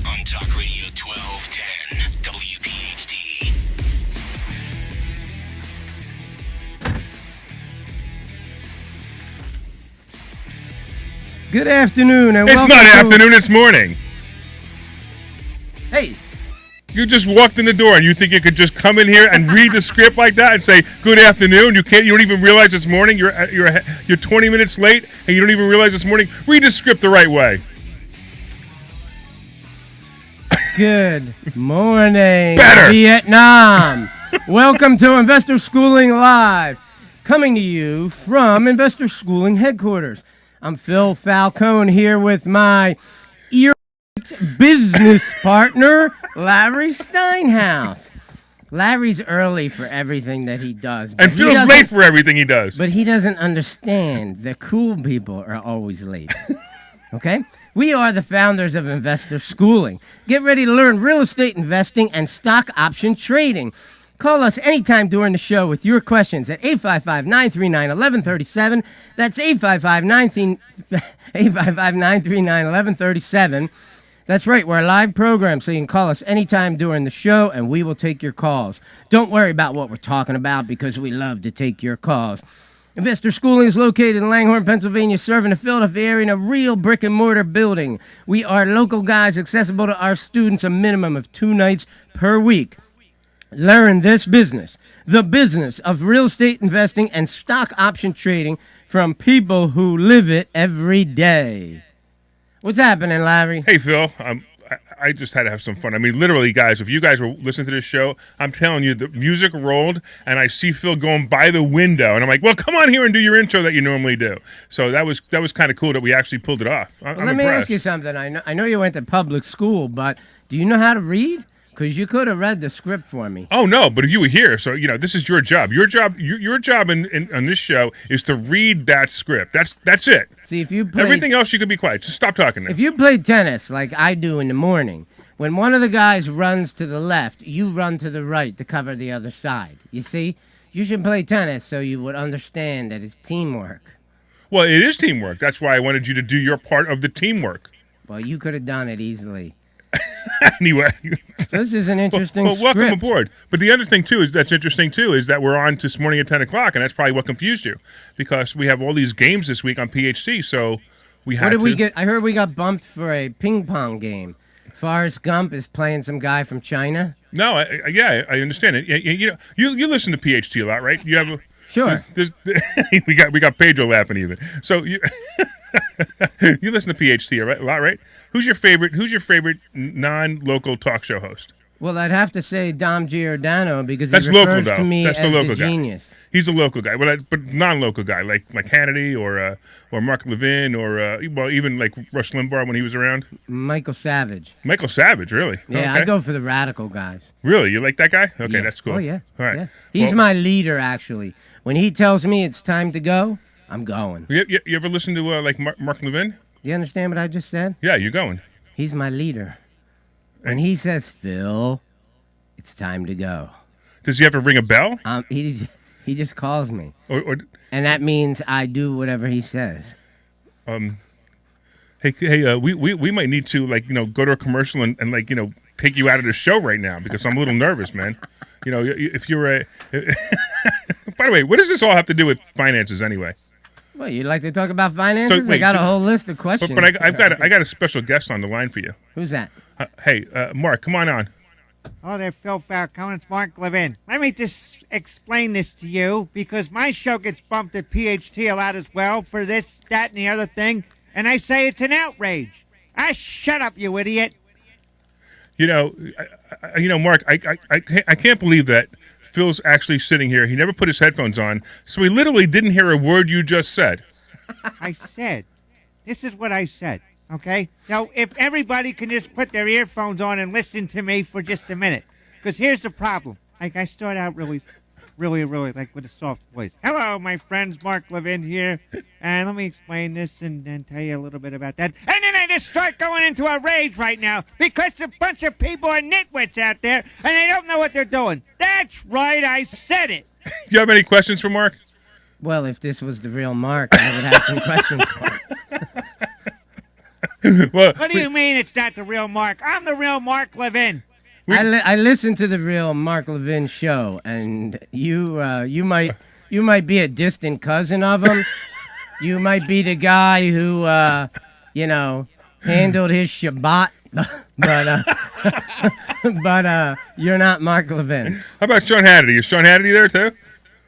On Talk Radio 1210, WPHT. Good afternoon, and It's welcome not to... afternoon, it's morning. Hey, You just walked in the door and you think you could just come in here and read the script like that and say, good afternoon. You don't even realize it's morning. You're 20 minutes late and you don't even realize it's morning. Read the script the right way. good morning, Better. Vietnam. Welcome to Investor Schooling Live, coming to you from Investor Schooling headquarters. I'm Phil Falcone here with my business partner, Larry Steinhouse. Larry's early for everything that he does. And Phil's late for everything he does. But he doesn't understand that cool people are always late. Okay? We are the founders of Investor Schooling. Get ready to learn real estate investing and stock option trading. Call us anytime during the show with your questions at 855-939-1137. That's 855-939-1137. That's right, we're a live program, so you can call us anytime during the show, and we will take your calls. Don't worry about what we're talking about, because we love to take your calls. Investor Schooling is located in Langhorne, Pennsylvania, serving the Philadelphia area in a real brick-and-mortar building. We are local guys, accessible to our students a minimum of 2 nights per week. Learn this business, the business of real estate investing and stock option trading from people who live it every day. What's happening, Larry? Hey, Phil. I just had to have some fun. I mean, literally, guys, if you guys were listening to this show, I'm telling you, the music rolled, and I see Phil going by the window, and I'm like, well, come on here and do your intro that you normally do. So that was kind of cool that we actually pulled it off. I'm Let me ask you something. I know you went to public school, but do you know how to read? Because you could have read the script for me. Oh, no, but you were here, so, this is your job. Your job on this show is to read that script. That's it. See, if you played, Everything else, you could be quiet. Just stop talking now. if you played tennis like I do in the morning, when one of the guys runs to the left, you run to the right to cover the other side. You see? You should play tennis so you would understand that it's teamwork. Well, it is teamwork. That's why I wanted you to do your part of the teamwork. Well, you could have done it easily. Anyway. So this is an interesting Well, welcome script. aboard. But the other thing, too, that's interesting, too, is that we're on this morning at 10 o'clock, and that's probably what confused you, because we have all these games this week on PHC, so we had What did to. we get? I heard we got bumped for a ping pong game. Forrest Gump is playing some guy from China. No, I understand it. You listen to PHT a lot, right? You have Sure. we got Pedro laughing even. So you you listen to PHT a lot, right? Who's your favorite non-local talk show host? Well, I'd have to say Dom Giordano because That's he local, refers though. to me That's as the local guy. genius. He's a local guy, but non-local guy like Hannity or Mark Levin or even like Rush Limbaugh when he was around. Michael Savage. Michael Savage, really? Yeah, Okay. I go for the radical guys. Really, you like that guy? Okay, Yeah. that's cool. Oh, yeah. All right. Yeah. He's Well, my leader, actually. When he tells me it's time to go, I'm going. You ever listen to like Mark Levin? You understand what I just said? Yeah, you're going. He's my leader. When he says, Phil, it's time to go. Does he have to ring a bell? He just calls me. Or And that means I do whatever he says. hey, we might need to go to a commercial and take you out of the show right now because I'm a little nervous, man. If you're a. By the way, what does this all have to do with finances anyway? Well, you'd like to talk about finances? I got a whole list of questions. But I got a special guest on the line for you. Who's that? Hey, Mark, come on. Hello there, Phil Falcone. It's Mark Levin. Let me just explain this to you, because my show gets bumped at PHT a lot as well for this, that, and the other thing, and I say it's an outrage. Shut up, you idiot. Mark, I can't believe that Phil's actually sitting here. He never put his headphones on, so he literally didn't hear a word you just said. This is what I said, okay? Now, if everybody can just put their earphones on and listen to me for just a minute, because here's the problem. I start out really like with a soft voice. Hello, my friends, Mark Levin here, and let me explain this and tell you a little bit about that. And then I just start going into a rage right now because a bunch of people are nitwits out there and they don't know what they're doing. That's right, I said it. Do you have any questions for Mark? Well, if this was the real Mark, I would have some questions for him. Well, What do you mean it's not the real Mark? I'm the real Mark Levin. I listen to the real Mark Levin show, and you might be a distant cousin of him. You might be the guy who handled his Shabbat, but you're not Mark Levin. How about Sean Hannity? Is Sean Hannity there too?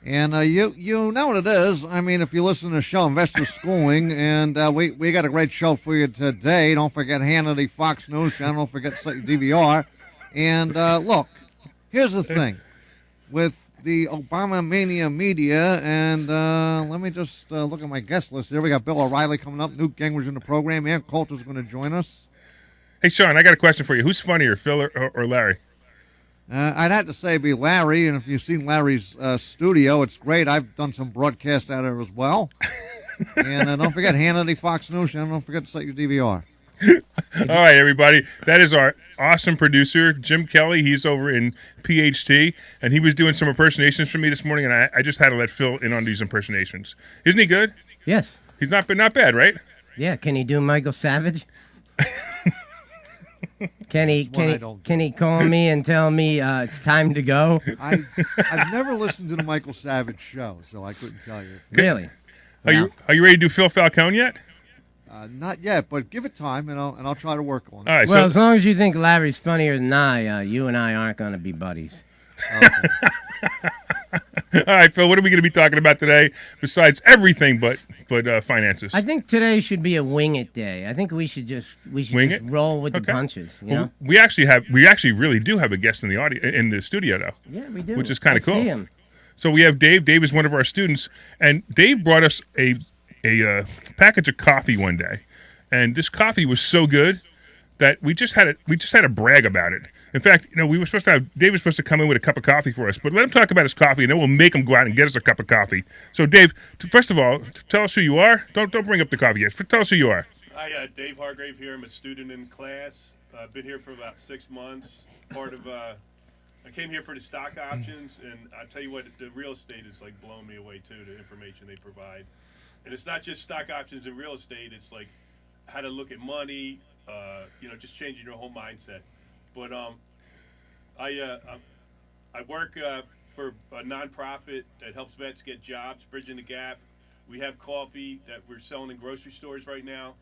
And you know what it is. I mean, if you listen to the show, Investor Schooling, and we got a great show for you today. Don't forget Hannity, Fox News Channel. Don't forget to set your DVR. And look, here's the thing. With the Obama Mania media, and let me just look at my guest list here. We got Bill O'Reilly coming up. Newt Gingrich's in the program. Ann Coulter's going to join us. Hey, Sean, I got a question for you. Who's funnier, Phil or Larry? I'd have to say it'd be Larry, and if you've seen Larry's studio, it's great. I've done some broadcasts out there as well. And don't forget Hannity, Fox News Channel. Don't forget to set your DVR. All right, everybody. That is our awesome producer, Jim Kelly. He's over in PHT, and he was doing some impersonations for me this morning, and I just had to let Phil in on these impersonations. Isn't he good? Yes. He's not bad, right? Yeah. Can he do Michael Savage? Can he call me and tell me it's time to go? I've never listened to the Michael Savage show, so I couldn't tell you. Really? Are you ready to do Phil Falcone yet? Not yet, but give it time, and I'll try to work on it. All right. Well, as long as you think Larry's funnier than I, you and I aren't going to be buddies. Okay. All right, Phil. What are we going to be talking about today? Besides everything but finances. I think today should be a wing it day. I think we should just Wing just it? roll with Okay. the punches. You Well, know? we actually really do have a guest in the audio in the studio though. Yeah, we do. Which is kinda I cool. see him. So we have Dave. Dave is one of our students, and Dave brought us a package of coffee one day, and this coffee was so good that we just had to brag about it. In fact, we were supposed to have Dave was supposed to come in with a cup of coffee for us, but let him talk about his coffee, and then we'll make him go out and get us a cup of coffee. So, Dave, first of all, tell us who you are. Don't bring up the coffee yet. Tell us who you are. Hi, Dave Hargrave here. I'm a student in class. I've been here for about 6 months. I came here for the stock options, and I tell you what, the real estate is like blowing me away too. The information they provide, and it's not just stock options in real estate. It's like how to look at money. Just changing your whole mindset. But I work for a nonprofit that helps vets get jobs, Bridging the Gap. We have coffee that we're selling in grocery stores right now,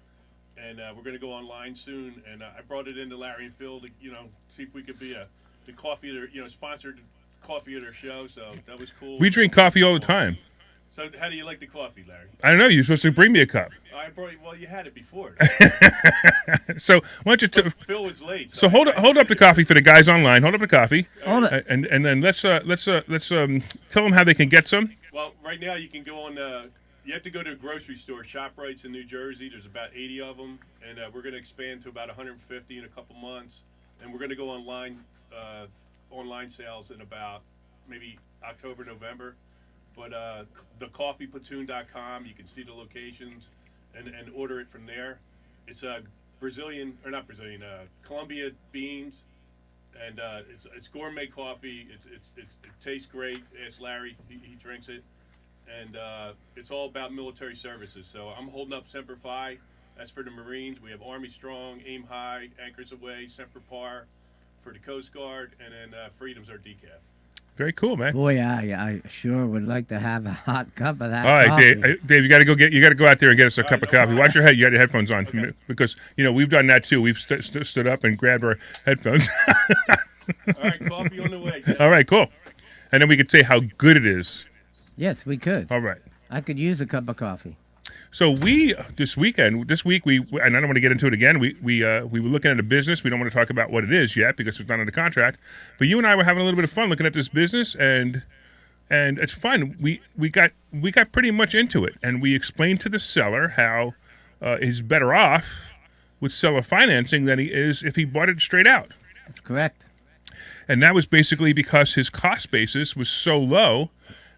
and we're going to go online soon. And I brought it into Larry and Phil to see if we could be the coffee of their, sponsored coffee of their show. So that was cool. We drink coffee all the time. So how do you like the coffee, Larry? I don't know. You're supposed to bring me a cup. Well, you had it before. So why don't you? Phil was late. So hold up the coffee for the guys online. Hold up the coffee. Hold it. And then let's tell them how they can get some. Well, right now you can go on. You have to go to a grocery store, ShopRite's in New Jersey. There's about 80 of them, and we're going to expand to about 150 in a couple months. And we're going to go online sales in about maybe October, November. But thecoffeeplatoon.com, you can see the locations and order it from there. It's Colombia beans, and it's gourmet coffee. It tastes great. Ask Larry, he drinks it, and it's all about military services. So I'm holding up Semper Fi. That's for the Marines. We have Army Strong, Aim High, Anchors Away, Semper Par for the Coast Guard, and then Freedom's our decaf. Very cool, man. Boy, I sure would like to have a hot cup of that. All right, coffee. Dave, you got to go out there and get us a cup of coffee. no Watch your head. You got your headphones on because we've done that too. We've stood up and grabbed our headphones. All right, coffee on the way. All right, cool. And then we could say how good it is. Yes, we could. All right. I could use a cup of coffee. So this week and I don't want to get into it again. We were looking at a business. We don't want to talk about what it is yet because it's not under contract. But you and I were having a little bit of fun looking at this business, and it's fun. We got pretty much into it, and we explained to the seller how he's better off with seller financing than he is if he bought it straight out. That's correct. And that was basically because his cost basis was so low.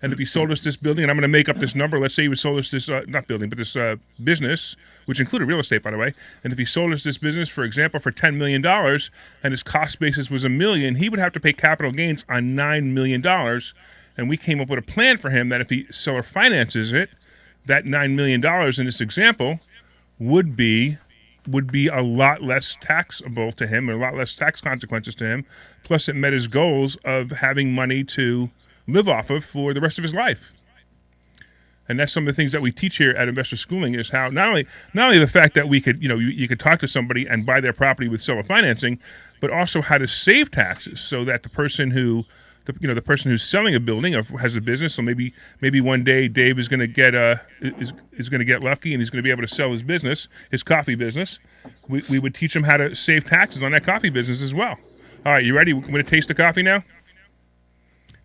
And if he sold us this building, and I'm going to make up this number, let's say he sold us this, not building, but this business, which included real estate, by the way. And if he sold us this business, for example, for $10 million, and his cost basis was $1 million, he would have to pay capital gains on $9 million. And we came up with a plan for him that if he seller finances it, that $9 million in this example would be would be a lot less taxable to him, and a lot less tax consequences to him. Plus, it met his goals of having money to live off of for the rest of his life. And that's some of the things that we teach here at Investor Schooling is how not only the fact that we could, you could talk to somebody and buy their property with seller financing, but also how to save taxes so that the person who's selling a building or has a business, so maybe one day Dave is going to get is going to get lucky and he's going to be able to sell his business, his coffee business. We would teach him how to save taxes on that coffee business as well. All right, you ready? We're going to taste the coffee now.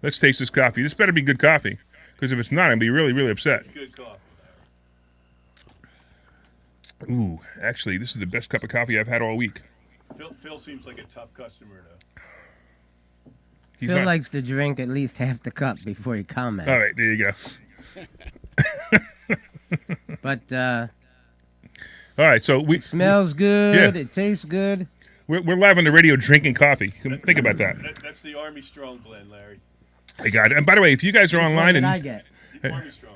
Let's taste this coffee. This better be good coffee. Because if it's not, I'd be really, really upset. It's good coffee. Ooh, actually, this is the best cup of coffee I've had all week. Phil seems like a tough customer, though. Phil likes to drink at least half the cup before he comments. All right, there you go. But all right, so it smells good. Yeah. It tastes good. We're live on the radio drinking coffee. Think about that. That's the Army Strong blend, Larry. I got it. And by the way, if you guys are Which online one did and I get? Army Strong.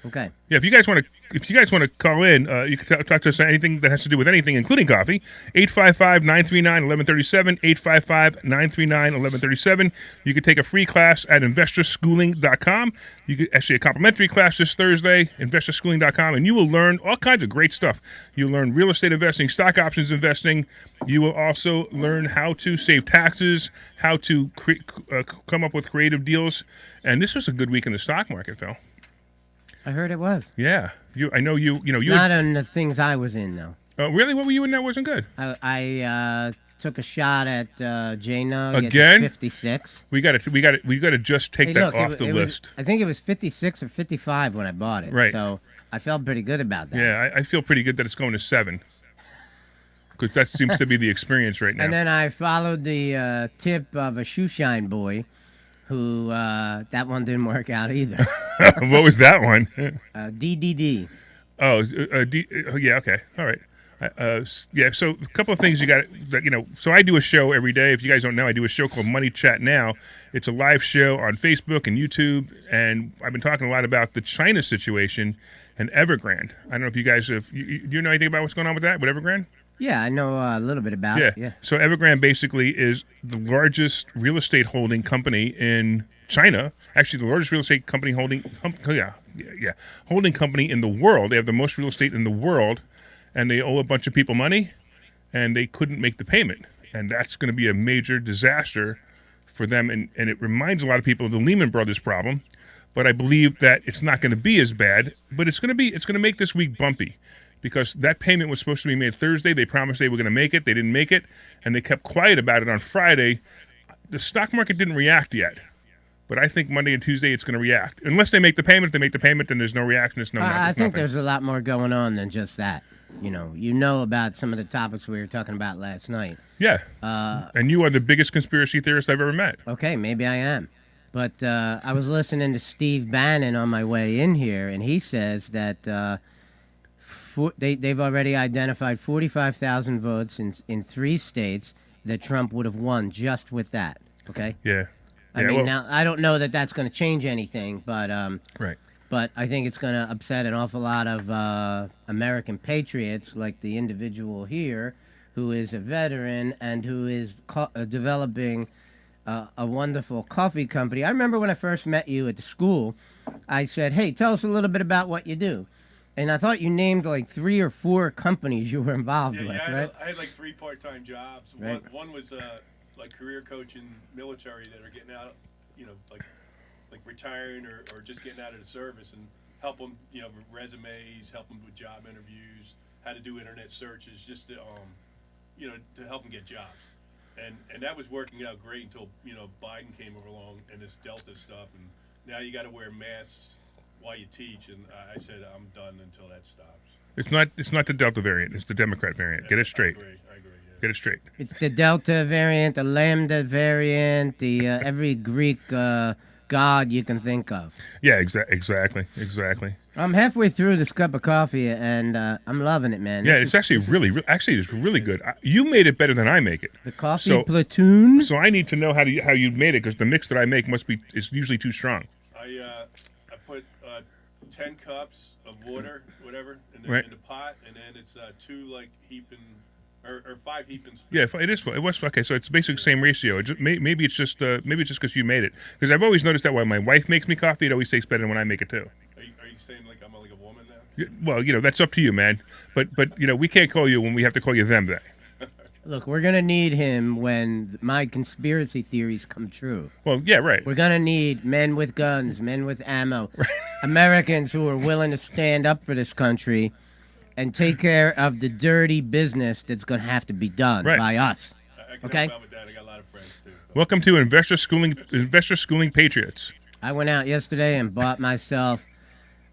Okay. yeah, if you guys want to call in, you can talk to us on anything that has to do with anything, including coffee. 855-939-1137. 855-939-1137. You can take a free class at investorschooling.com. You could actually a complimentary class this Thursday, investorschooling.com, and you will learn all kinds of great stuff. You'll learn real estate investing, stock options investing. You will also learn how to save taxes, how to come up with creative deals. And this was a good week in the stock market, Phil. I heard it was. Yeah, I know you. Not on the things I was in though. Really? What were you in that wasn't good? I took a shot at J-Nug Again? at 56. We got to just take that off the it list. I think it was 56 or 55 when I bought it. Right. So I felt pretty good about that. Yeah, I feel pretty good that it's going to 7. Because that seems to be the experience right now. And then I followed the tip of a shoe shine boy, who that one didn't work out either. What was that one? DDD. Oh, yeah, okay, all right. Yeah, so a couple of things you got. So I do a show every day. If you guys don't know, I do a show called Money Chat Now. It's a live show on Facebook and YouTube, and I've been talking a lot about the China situation and Evergrande. I don't know if you guys do you know anything about what's going on with that, with Evergrande? Yeah, I know a little bit about it. Yeah. So Evergrande basically is the largest real estate holding company in China. Actually, the largest real estate company holding company in the world. They have the most real estate in the world, and they owe a bunch of people money, and they couldn't make the payment, and that's going to be a major disaster for them. And it reminds a lot of people of the Lehman Brothers problem. But I believe that it's not going to be as bad. But it's going to make this week bumpy. Because that payment was supposed to be made Thursday. They promised they were going to make it. They didn't make it, and they kept quiet about it on Friday. The stock market didn't react yet, but I think Monday and Tuesday it's going to react. Unless they make the payment. If they make the payment, then there's no reaction. There's no. I think nothing. there's a lot more going on than just that. You know about some of the topics we were talking about last night. Yeah, and you are the biggest conspiracy theorist I've ever met. Okay, maybe I am. But I was listening to Steve Bannon on my way in here, and he says that they've already identified 45,000 votes in 3 states that Trump would have won just with that. Okay. Yeah. I mean, now I don't know that that's going to change anything, but right. But I think it's going to upset an awful lot of American patriots, like the individual here, who is a veteran and who is developing a wonderful coffee company. I remember when I first met you at the school, I said, "Hey, tell us a little bit about what you do." And I thought you named like 3 or 4 companies you were involved with, right? I had like 3 part-time jobs. Right. One was like career coaching military that are getting out, like retiring or just getting out of the service, and help them, with resumes, help them with job interviews, how to do internet searches, just to help them get jobs. And that was working out great until Biden came along and this Delta stuff, and now you got to wear masks while you teach, and I said I'm done until that stops. It's not the Delta variant. It's the Democrat variant. Get it straight. I agree. Yeah. Get it straight. It's the Delta variant, the Lambda variant, the every Greek god you can think of. Yeah, exactly. I'm halfway through this cup of coffee, and I'm loving it, man. Yeah, it's actually it's really good. You made it better than I make it. The coffee platoon. So I need to know how you made it, because the mix that I make is usually too strong. I put 10 cups of water, whatever, in Right. the pot, and then it's 2 like heaping or 5 heaping spoons. Yeah, it is. It was okay. So it's basically the same ratio. Maybe it's just because you made it. Because I've always noticed that when my wife makes me coffee, it always tastes better than when I make it too. Are you saying like I'm like a woman now? Yeah, well, that's up to you, man. But we can't call you when we have to call you them. They. Look, we're going to need him when my conspiracy theories come true. Well, yeah, right. We're going to need men with guns, men with ammo, Americans who are willing to stand up for this country and take care of the dirty business that's going to have to be done Right. by us. I can Okay? help out with that. I got a lot of friends too. Welcome to Investor Schooling Patriots. I went out yesterday and bought myself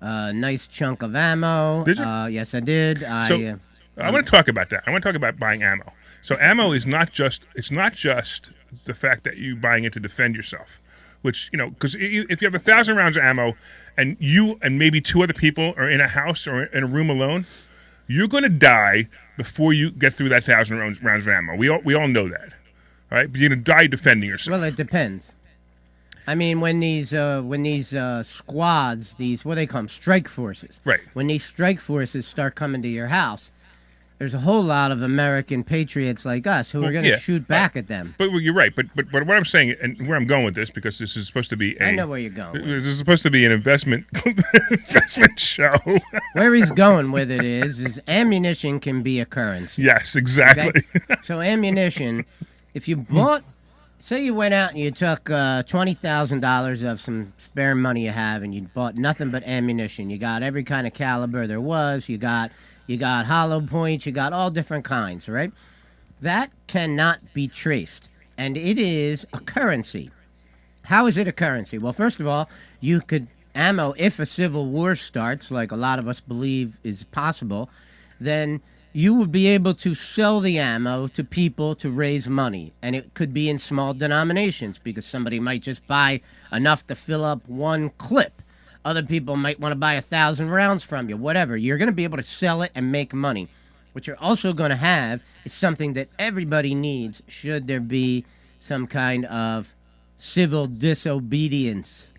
a nice chunk of ammo. Did you? Yes, I did. So I want to talk about that. I want to talk about buying ammo. So ammo is not just the fact that you buying it to defend yourself, which because if you have 1,000 rounds of ammo and you and maybe 2 other people are in a house or in a room alone, you're going to die before you get through that 1,000 rounds of ammo. We all know that, all right? But you're going to die defending yourself. Well, it depends. I mean, when these squads, what do they call them, strike forces. Right. When these strike forces start coming to your house, there's a whole lot of American patriots like us who are going to shoot back at them. But you're right. But what I'm saying and where I'm going with this, because this is supposed to be I know where you're going with This is supposed to be an investment show. Where he's going with it is ammunition can be a currency. Yes, exactly. Okay? So ammunition, if you bought, say you went out and you took $20,000 of some spare money you have and you bought nothing but ammunition. You got every kind of caliber there was. You got hollow points. You got all different kinds, right? That cannot be traced, and it is a currency. How is it a currency? Well, first of all, you could ammo, if a civil war starts, like a lot of us believe is possible, then you would be able to sell the ammo to people to raise money. And it could be in small denominations because somebody might just buy enough to fill up 1 clip. Other people might want to buy 1,000 rounds from you, whatever. You're going to be able to sell it and make money. What you're also going to have is something that everybody needs should there be some kind of civil disobedience.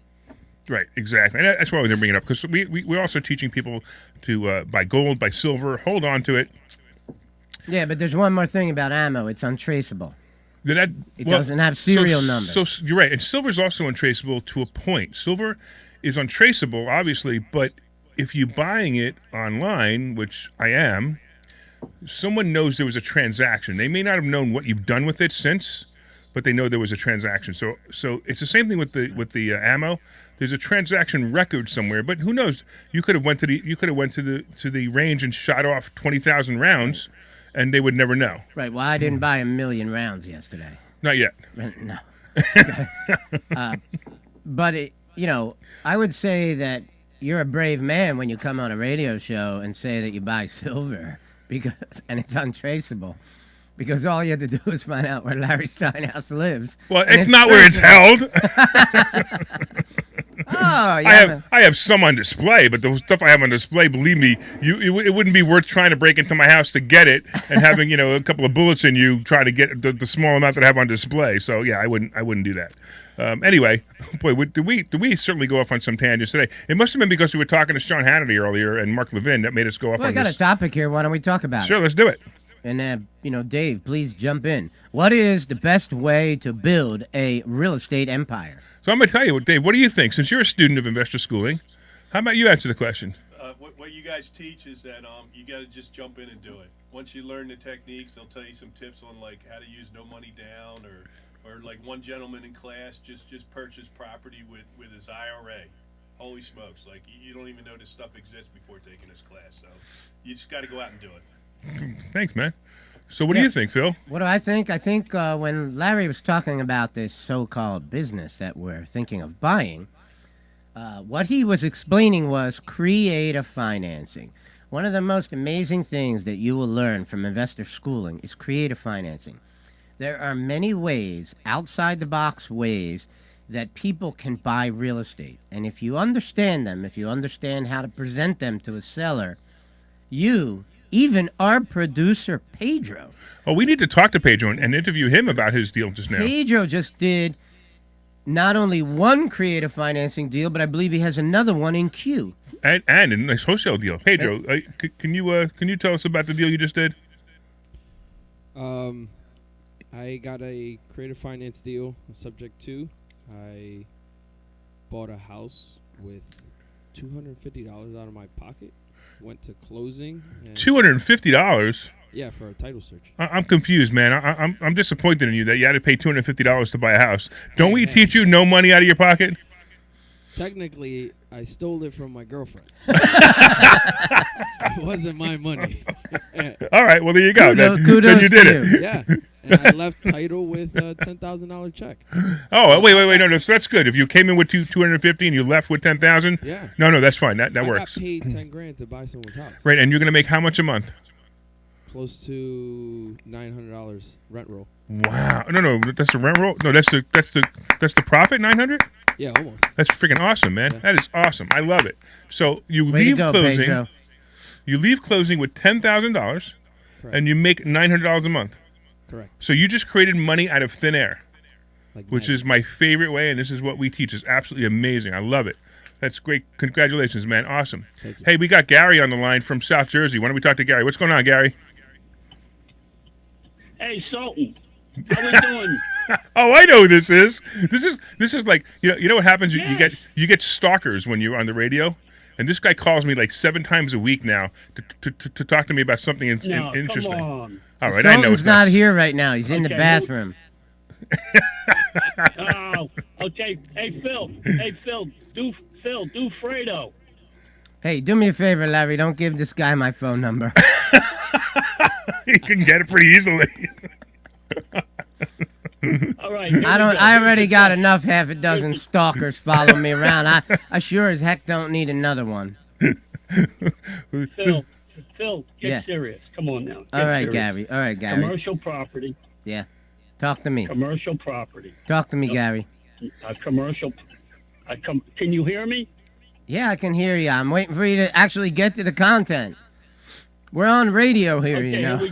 Right, exactly. And that's why they're bringing it up, because we're also teaching people to buy gold, buy silver, hold on to it. Yeah, but there's one more thing about ammo. It's untraceable. It doesn't have serial numbers. So you're right. And silver is also untraceable to a point. Silver is untraceable, obviously, but if you're buying it online, which I am, someone knows there was a transaction. They may not have known what you've done with it since, but they know there was a transaction. So it's the same thing with the ammo. There's a transaction record somewhere, but who knows? You could have went to the range and shot off 20,000 rounds, and they would never know. Right. Well, I didn't buy 1,000,000 rounds yesterday. Not yet. No. But I would say that you're a brave man when you come on a radio show and say that you buy silver and it's untraceable. Because all you have to do is find out where Larry Steinhouse lives. Well, it's not where it's held. I have some on display, but the stuff I have on display, believe me, it wouldn't be worth trying to break into my house to get it and having a couple of bullets in you try to get the small amount that I have on display. So yeah, I wouldn't do that. Anyway, boy, do we certainly go off on some tangents today? It must have been because we were talking to Sean Hannity earlier and Mark Levin that made us go off on I got this. a topic here. Why don't we talk about it? Sure, let's do it. And, Dave, please jump in. What is the best way to build a real estate empire? So I'm going to tell you, Dave, what do you think? Since you're a student of investor schooling, how about you answer the question? What you guys teach is that you got to just jump in and do it. Once you learn the techniques, they'll tell you some tips on like how to use no money down, or like one gentleman in class just purchased property with his IRA. Holy smokes! Like you don't even know this stuff exists before taking this class. So you just got to go out and do it. Thanks, man. So what do you think, Phil? What do I think? I think when Larry was talking about this so-called business that we're thinking of buying, what he was explaining was creative financing. One of the most amazing things that you will learn from investor schooling is creative financing. There are many ways, outside-the-box ways, that people can buy real estate. And if you understand them, if you understand how to present them to a seller, even our producer, Pedro. Oh, we need to talk to Pedro and interview him about his deal just now. Pedro just did not only one creative financing deal, but I believe he has another one in queue. and a nice wholesale deal. Pedro, can you tell us about the deal you just did? I got a creative finance deal, subject to. I bought a house with $250 out of my pocket. Went to closing. $250. Yeah, for a title search. I'm confused, man. I'm disappointed in you that you had to pay $250 to buy a house. Don't we teach you no money out of your pocket? Technically, I stole it from my girlfriend. It wasn't my money. All right, well, there you go. Kudos then you did to it. Yeah, and I left title with a $10,000 check. Oh, wait, no, so that's good. If you came in with $250 and you left with $10,000, Yeah. no, that's fine. That I works. got paid $10,000 to buy someone's house. Right, and you're gonna make how much a month? Close to $900 rent roll. Wow, no, that's the rent roll. No, that's the profit. 900. Yeah, almost. That's freaking awesome, man. Yeah. That is awesome. I love it. So you Way to leave go, closing. Pedro. You leave closing with $10,000, Correct. and you make $900 a month. Correct. So you just created money out of thin air, Like which magic. is my favorite way, and this is what we teach. It's absolutely amazing. I love it. That's great. Congratulations, man. Awesome. Thank you. Hey, we got Gary on the line from South Jersey. Why don't we talk to Gary? What's going on, Gary? Hey, Sultan, how we doing? Oh, I know who this is. This is like you know what happens. You get stalkers when you're on the radio, and this guy calls me like 7 times a week now to talk to me about something No, interesting. come on. All right, I know Sultan's it's not here right now. He's in the Okay, bathroom. Oh, okay. Hey, Phil, do Fredo. Hey, do me a favor, Larry. Don't give this guy my phone number. You can get it pretty easily. All right. here we go. I already got enough half a dozen stalkers following me around. I sure as heck don't need another one. Phil, get Yeah. serious. Come on now. All Get right, serious. Gary. All right, Gary. Commercial property. Yeah. Talk to me. Commercial property. Talk to me, Gary. Commercial. Can you hear me? Yeah, I can hear you. I'm waiting for you to actually get to the content. We're on radio here, Okay, you know. here we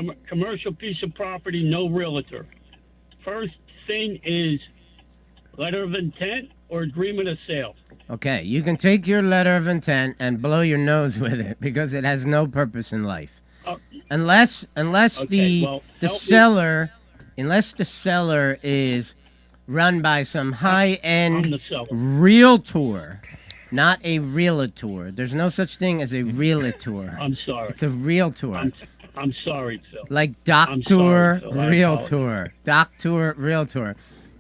go. Commercial piece of property, no realtor. First thing is letter of intent or agreement of sale. Okay, you can take your letter of intent and blow your nose with it because it has no purpose in life. Unless Okay, well, the help me. seller is run by some I'm high-end the seller. realtor, not a realtor. There's no such thing as a realtor. I'm sorry. It's a realtor. I'm sorry, Phil. Like I'm doctor, sorry, Phil. I realtor. Doctor, realtor.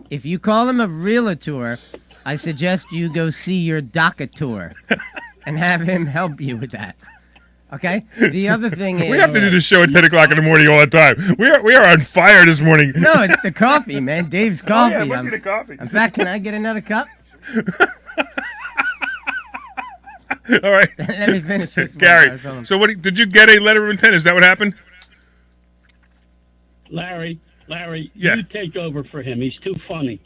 If you call him a realtor, I suggest you go see your doctor and have him help you with that. Okay? The other thing is... We have to do this show at 10 o'clock in the morning all the time. We are on fire this morning. No, it's the coffee, man. Dave's Oh, coffee. yeah, it must be the coffee. In fact, can I get another cup? All right. Let me finish this one. Gary, so what did you get a letter of intent? Is that what happened? Larry, Yeah. you take over for him. He's too funny.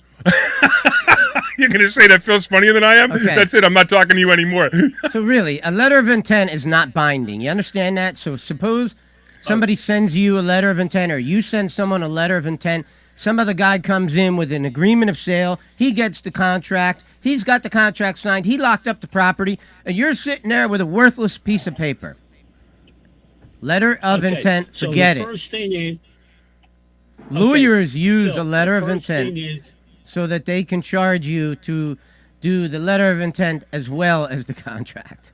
You're going to say that Phil's funnier than I am? Okay. That's it. I'm not talking to you anymore. So really, a letter of intent is not binding. You understand that? So suppose somebody sends you a letter of intent or you send someone a letter of intent. Some other guy comes in with an agreement of sale. He gets the contract. He's got the contract signed. He locked up the property. And you're sitting there with a worthless piece of paper. Letter of Okay, intent, so forget the it. first thing is, Lawyers use Phil, a letter the of first thing intent is, so that they can charge you to do the letter of intent as well as the contract.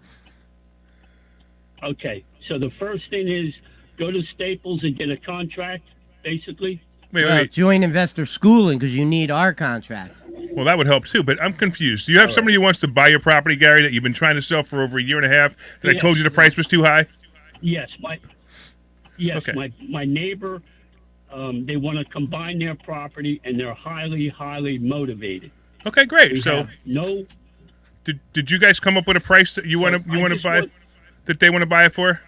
okay, so the first thing is go to Staples and get a contract, basically. Wait. Join investor schooling because you need our contract. Well, that would help too, but I'm confused. Do you have somebody who wants to buy your property, Gary, that you've been trying to sell for over a year and a half, that I Yeah. told you the price was too high? Yes, Okay. my neighbor. They want to combine their property, and they're highly motivated. Okay, great. We So have no. did you guys come up with a price that you want I to just buy, want- that they want to buy it for?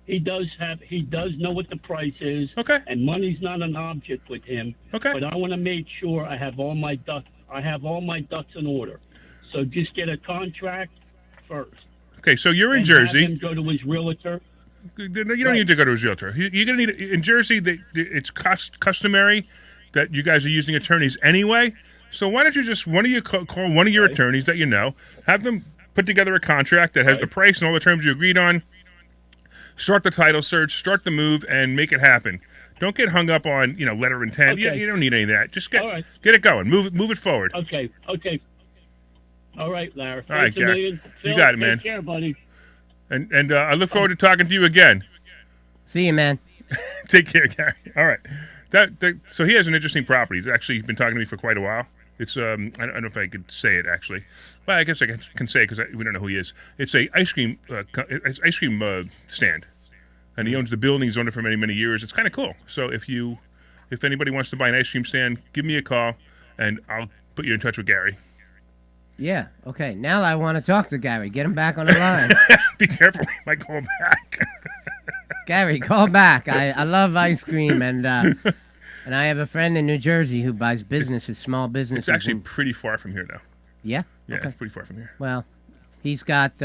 He does know what the price is. Okay. And money's not an object with him. Okay. But I want to make sure I have all my ducks in order. So just get a contract first. Okay, so you're in And Jersey. Have him go to his realtor. You don't need to go to a realtor. You're going to need in Jersey. It's customary that you guys are using attorneys anyway. So why don't you just call one of your attorneys that you know, have them put together a contract that has the price and all the terms you agreed on. Start the title search, start the move, and make it happen. Don't get hung up on letter of intent. Okay. You don't need any of that. Just All right. get it going. Move it forward. Okay. All right, Larry. All right, Thanks a Gary. million. You Phil, got it, man. Take care, buddy. And I look forward to talking to you again. See you, man. Take care, Gary. All right. So he has an interesting property. He's actually been talking to me for quite a while. It's I don't know if I could say it actually. Well, I guess I can say it because we don't know who he is. It's a ice cream stand, and he owns the building. He's owned it for many, many years. It's kind of cool. So if anybody wants to buy an ice cream stand, give me a call, and I'll put you in touch with Gary. Yeah. Okay. Now I want to talk to Gary. Get him back on the line. Be careful. He might call back. Gary, call back. I love ice cream, and I have a friend in New Jersey who buys small businesses. It's actually pretty far from here, though. Yeah? Yeah, Okay. it's pretty far from here. Well, he's got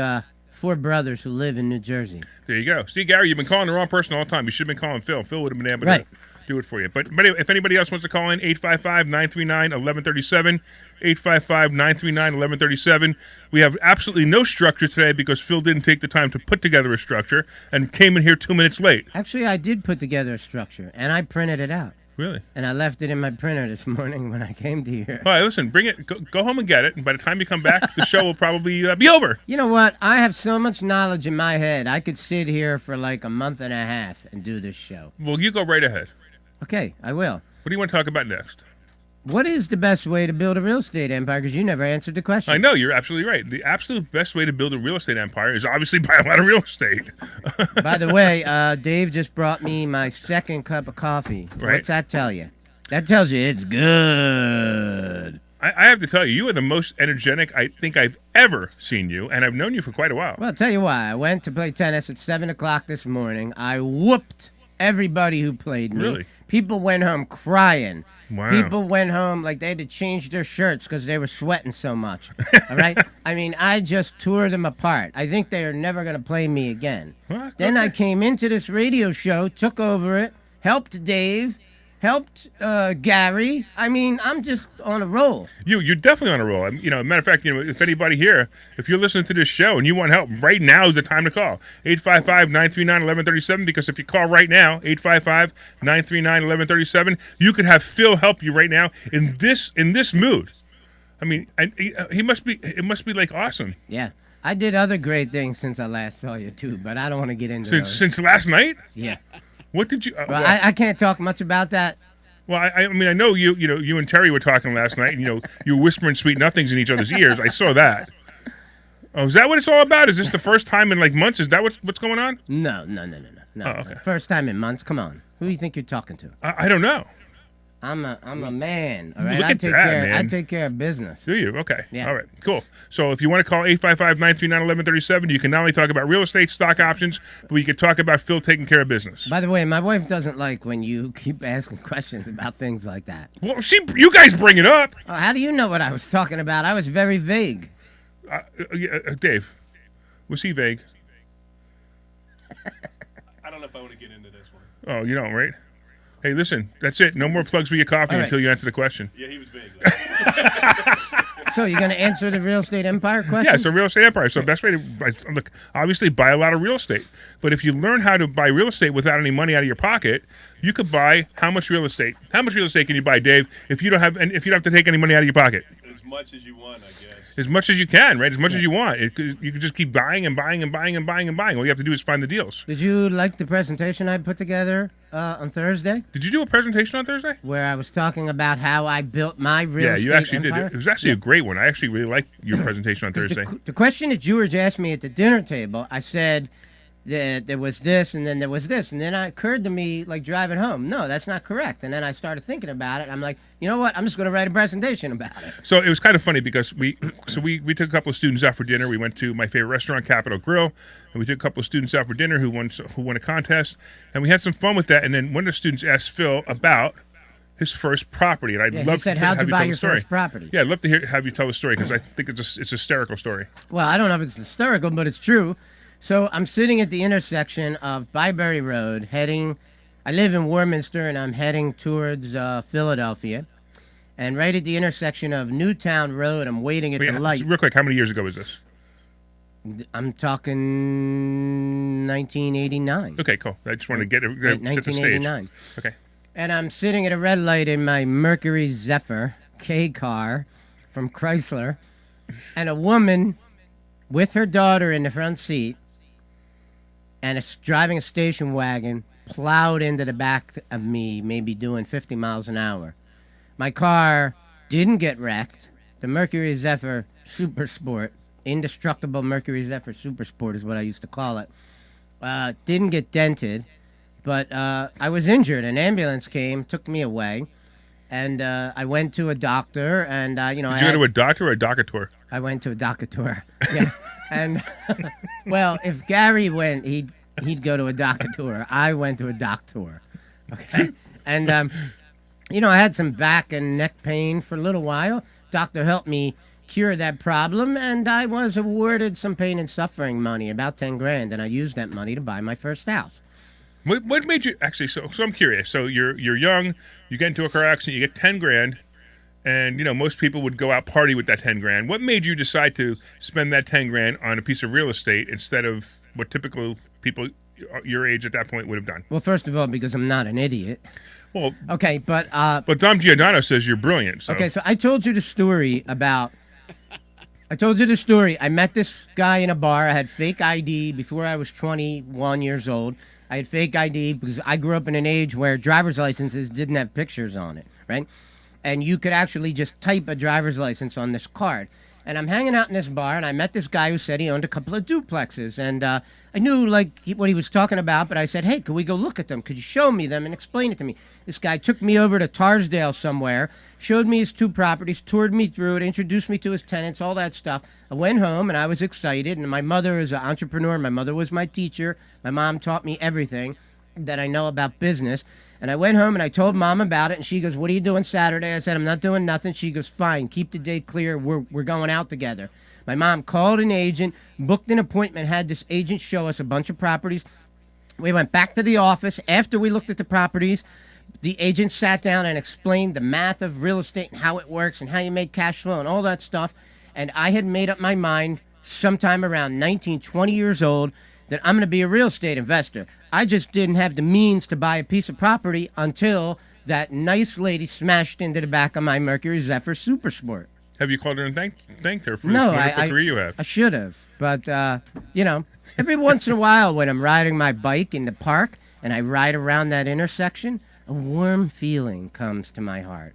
4 brothers who live in New Jersey. There you go. See, Gary, you've been calling the wrong person all the time. You should have been calling Phil. Phil would have been able Right. to do it for you. But if anybody else wants to call in, 855-939-1137, 855-939-1137. We have absolutely no structure today because Phil didn't take the time to put together a structure and came in here 2 minutes late. Actually, I did put together a structure, and I printed it out. Really? And I left it in my printer this morning when I came to here. All right, listen, bring it. Go home and get it. And by the time you come back, the show will probably be over. You know what? I have so much knowledge in my head. I could sit here for like a month and a half and do this show. Well, you go right ahead. Okay, I will. What do you want to talk about next? What is the best way to build a real estate empire? Because you never answered the question. I know, you're absolutely right. The absolute best way to build a real estate empire is obviously buy a lot of real estate. By the way, Dave just brought me my second cup of coffee. Right. What's that tell you? That tells you it's good. I have to tell you, you are the most energetic I think I've ever seen you, and I've known you for quite a while. Well, I'll tell you why. I went to play tennis at 7 o'clock this morning. I whooped everybody who played me. Really? People went home crying. Wow. People went home like they had to change their shirts because they were sweating so much. All right? I mean, I just tore them apart. I think they are never going to play me again. Well, Then I okay. came into this radio show, took over it, helped Dave, helped Gary. I mean, I'm just on a roll. You're definitely on a roll. Matter of fact, if anybody here, if you're listening to this show and you want help, right now is the time to call. 855-939-1137, because if you call right now, 855-939-1137, you could have Phil help you right now in this mood. I mean, it must be like awesome. Yeah. I did other great things since I last saw you, too, but I don't want to get into those. Since last night? Yeah. What did you... Well, I can't talk much about that. Well, I mean, I know you and Terry were talking last night, and you were whispering sweet nothings in each other's ears. I saw that. Oh, is that what it's all about? Is this the first time in like months? Is that what's going on? No. Oh, okay. First time in months. Come on. Who do you think you're talking to? I don't know. I'm a man. All right. Look at that, man. I take care of business. Do you? Okay. Yeah. All right. Cool. So if you want to call 855-939-1137, you can not only talk about real estate, stock options, but we could talk about Phil taking care of business. By the way, my wife doesn't like when you keep asking questions about things like that. Well, you guys bring it up. How do you know what I was talking about? I was very vague. Dave, was he vague? I don't know if I want to get into this one. Oh, you don't, right? Hey, listen, that's it. No more plugs for your coffee All right. until you answer the question. Yeah, he was vague. So you're going to answer the real estate empire question? Yeah, it's a real estate empire. So best way to look, obviously buy a lot of real estate. But if you learn how to buy real estate without any money out of your pocket, you could buy how much real estate? How much real estate can you buy, Dave? If you don't have to take any money out of your pocket? As much as you want, I guess. As much as you can, right? As much as you want. You can just keep buying and buying and buying and buying and buying. All you have to do is find the deals. Did you like the presentation I put together on Thursday? Did you do a presentation on Thursday? Where I was talking about how I built my real estate Yeah, you actually empire? did. It was actually a great one. I actually really liked your presentation on Thursday. The question that George asked me at the dinner table, I said that there was this and then there was this. And then it occurred to me, like driving home, no, that's not correct. And then I started thinking about it. I'm like, you know what? I'm just going to write a presentation about it. So it was kind of funny because we took a couple of students out for dinner. We went to my favorite restaurant, Capitol Grill, and we took a couple of students out for dinner who won a contest, and we had some fun with that. And then one of the students asked Phil about his first property, and I'd love he said, to how'd have you you buy tell your the story. first property? Yeah, I'd love to have you tell the story because I think it's a hysterical story. Well, I don't know if it's hysterical, but it's true. So I'm sitting at the intersection of Byberry Road, I live in Warminster, and I'm heading towards Philadelphia. And right at the intersection of Newtown Road, I'm waiting at the light. Real quick, how many years ago was this? I'm talking 1989. Okay, cool. I just wanted to set the stage. 1989. Okay. And I'm sitting at a red light in my Mercury Zephyr K car from Chrysler, and a woman with her daughter in the front seat and driving a station wagon plowed into the back of me, maybe doing 50 miles an hour. My car didn't get wrecked. The Mercury Zephyr Super Sport, indestructible Mercury Zephyr Super Sport is what I used to call it, didn't get dented, but I was injured. An ambulance came, took me away, and I went to a doctor, and Did you go to a doctor or a doctor? I went to a doctor. Yeah. And well, if Gary went, he'd go to a doctor. I went to a doctor. Okay. And I had some back and neck pain for a little while. Doctor helped me cure that problem, and I was awarded some pain and suffering money, about 10 grand, and I used that money to buy my first house. What made you actually? So I'm curious. So you're young, you get into a car accident, you get 10 grand, and most people would go out party with that 10 grand. What made you decide to spend that 10 grand on a piece of real estate instead of what typical people your age at that point would have done? Well, first of all, because I'm not an idiot. Well, okay, but Dom Giordano says you're brilliant. So. Okay, so I told you the story. I met this guy in a bar. I had fake ID before I was 21 years old. I had fake ID because I grew up in an age where driver's licenses didn't have pictures on it, right? And you could actually just type a driver's license on this card. And I'm hanging out in this bar, and I met this guy who said he owned a couple of duplexes. And I knew what he was talking about, but I said, hey, could we go look at them? Could you show me them and explain it to me? This guy took me over to Tarsdale somewhere, showed me his 2 properties, toured me through it, introduced me to his tenants, all that stuff. I went home, and I was excited. And my mother is an entrepreneur. My mother was my teacher. My mom taught me everything that I know about business. And I went home and I told Mom about it, and she goes, what are you doing Saturday? I said, I'm not doing nothing. She goes, fine, keep the date clear. We're going out together. My mom called an agent, booked an appointment, had this agent show us a bunch of properties. We went back to the office. After we looked at the properties, the agent sat down and explained the math of real estate and how it works and how you make cash flow and all that stuff. And I had made up my mind sometime around 19, 20 years old that I'm going to be a real estate investor. I just didn't have the means to buy a piece of property until that nice lady smashed into the back of my Mercury Zephyr Super Sport. Have you called her and thanked her for no, the wonderful career you have? I should have. But, every once in a while when I'm riding my bike in the park and I ride around that intersection, a warm feeling comes to my heart.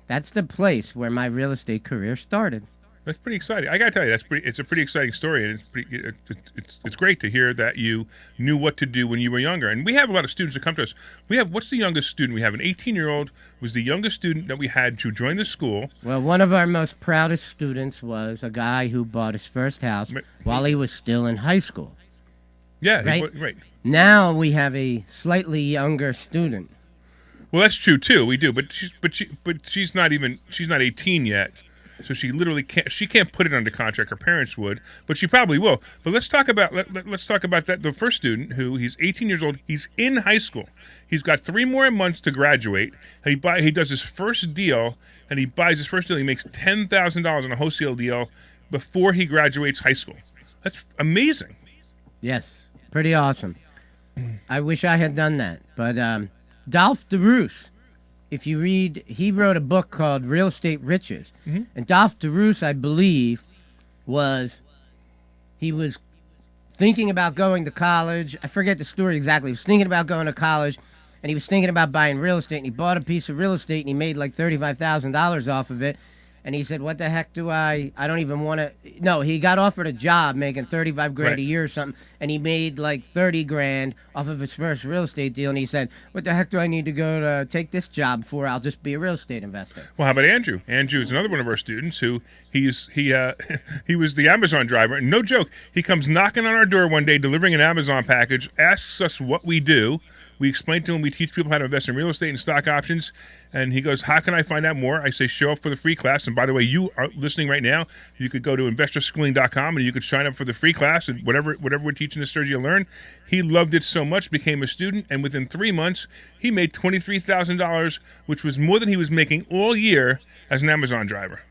That's the place where my real estate career started. That's pretty exciting. I gotta tell you, it's a pretty exciting story, and it's great to hear that you knew what to do when you were younger. And we have a lot of students that come to us. What's the youngest student we have? An 18-year-old was the youngest student that we had to join the school. Well, one of our most proudest students was a guy who bought his first house while he was still in high school. Yeah, right. Now we have a slightly younger student. Well, that's true too. We do, but she's not 18 yet. So she literally can't put it under contract. Her parents would, but she probably will. But let's talk about that. The first student, he's 18 years old. He's in high school. He's got 3 more months to graduate. And he does his first deal, and he buys his first deal. He makes $10,000 on a wholesale deal before he graduates high school. That's amazing. Yes, pretty awesome. I wish I had done that. But Dolph DeRoos, if you read, he wrote a book called Real Estate Riches. Mm-hmm. And Dolph DeRoos, I believe, was thinking about going to college. I forget the story exactly. He was thinking about going to college, and he was thinking about buying real estate, and he bought a piece of real estate, and he made like $35,000 off of it. And he said, what the heck I don't even want to. No, he got offered a job making $35 grand a year or something, and he made like 30 grand off of his first real estate deal. And he said, what the heck do I need to go to take this job for? I'll just be a real estate investor. Well, how about Andrew? Andrew is another one of our students who he was the Amazon driver. And no joke, he comes knocking on our door one day delivering an Amazon package, asks us what we do. We explain to him, we teach people how to invest in real estate and stock options. And he goes, how can I find out more? I say, show up for the free class. And by the way, you are listening right now. You could go to investorschooling.com and you could sign up for the free class. And whatever we're teaching this Thursday, you'll learn. He loved it so much, became a student. And within 3 months, he made $23,000, which was more than he was making all year as an Amazon driver.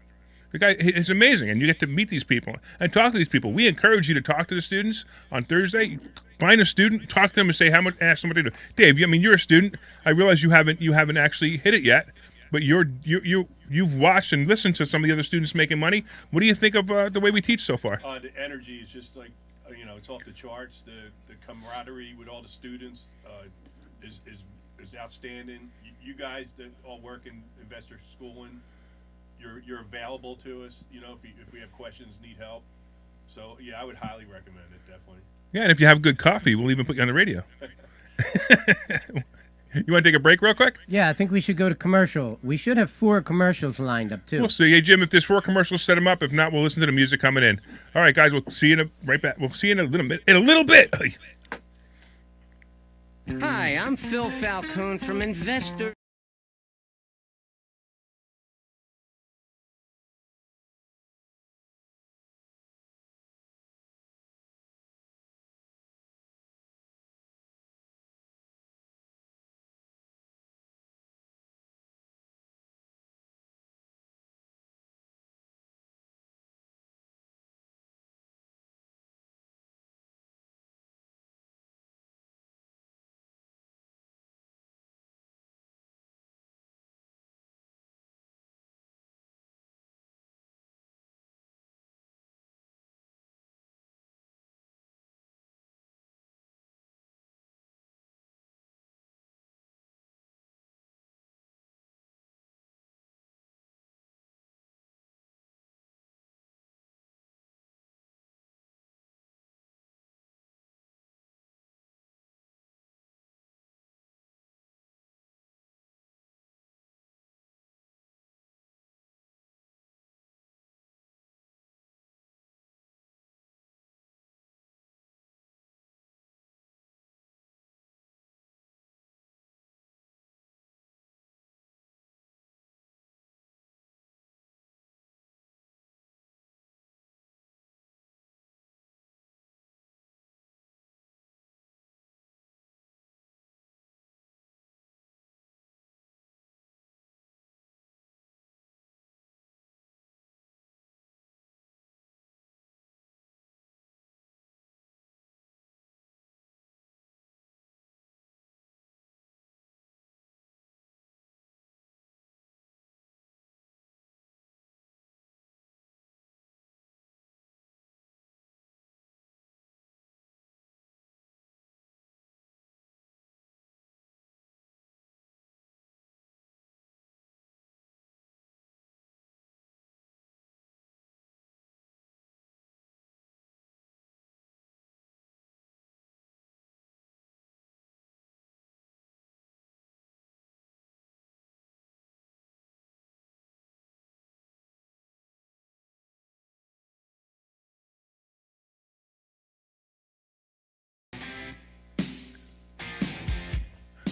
The guy is amazing, and you get to meet these people and talk to these people. We encourage you to talk to the students on Thursday. Find a student, talk to them, and say how much. Ask them what they do. Dave, you're a student. I realize you haven't actually hit it yet, but you've watched and listened to some of the other students making money. What do you think of the way we teach so far? The energy is just like it's off the charts. The camaraderie with all the students is outstanding. You guys that all work in investor schooling. You're available to us, if we have questions, need help. So, yeah, I would highly recommend it, definitely. Yeah, and if you have good coffee, we'll even put you on the radio. You want to take a break real quick? Yeah, I think we should go to commercial. We should have 4 commercials lined up, too. We'll see. Hey, Jim, if there's 4 commercials, set them up. If not, we'll listen to the music coming in. All right, guys, we'll see you right back. We'll see you in a little bit. Hi, I'm Phil Falcone from Investor.